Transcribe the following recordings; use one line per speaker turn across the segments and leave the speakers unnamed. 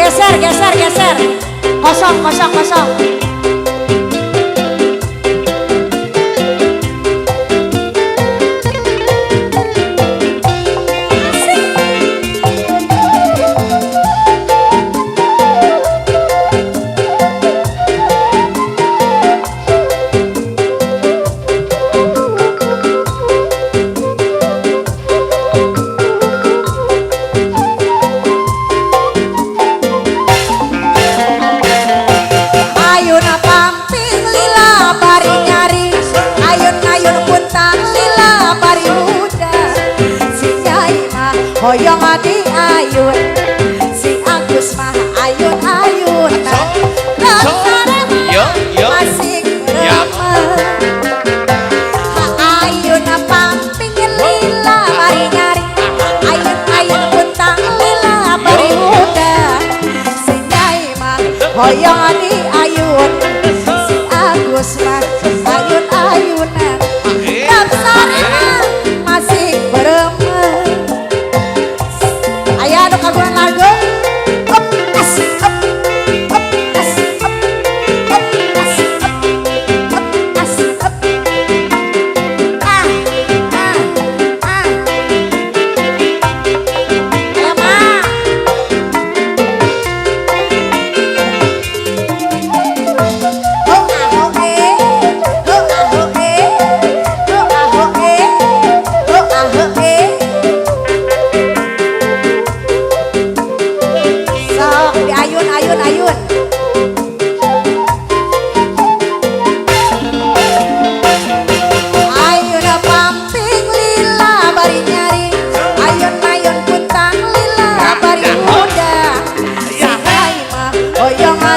geser, geser, geser. Kosong, kosong, kosong.
Hoyong adi ayun, si Agus mah ayun-ayun. Rasane masih beremeh. Ayun pamping lila bari nyari, ayun-ayun puntang lila bari muda. Si Nyai mah hoyong adi ayun, si Agus mah ayun-ayunan. Rasane mah masih beremeh. Kaguan lagu up asik up up asik up up asik up up asik up ayo ma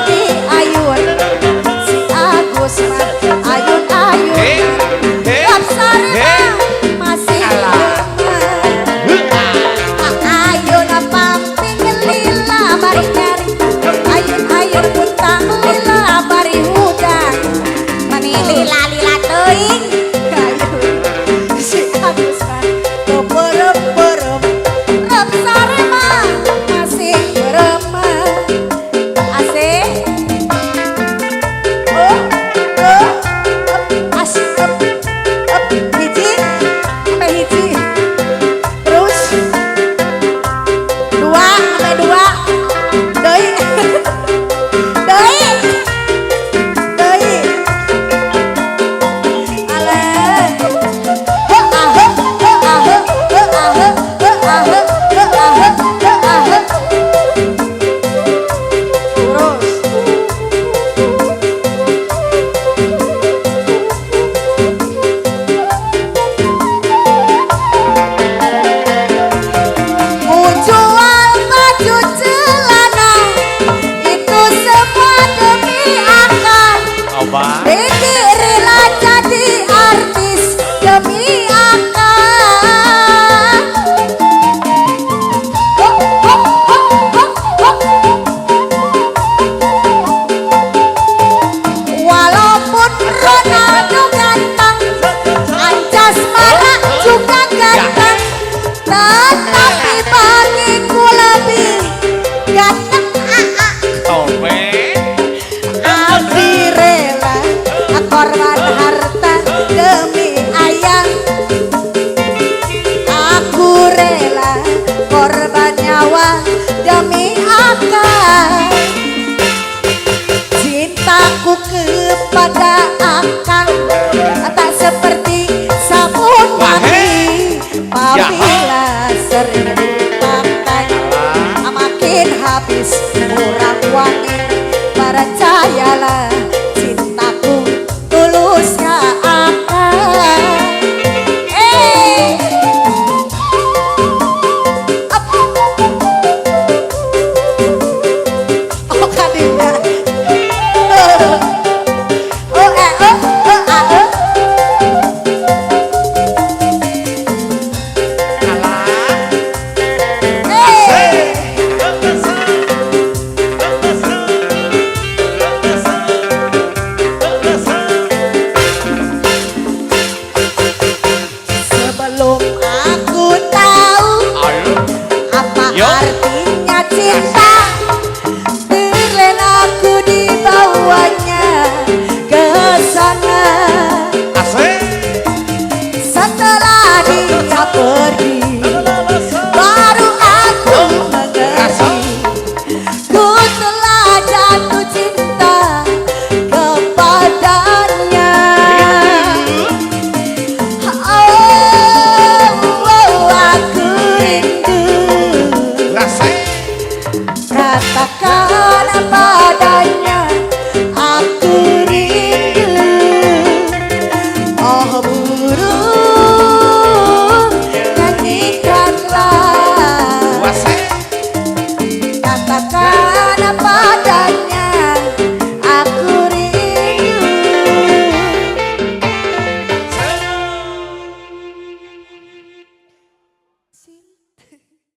kurang wangi percayalah cintaku tulus gak akan oh kadina artinya cinta.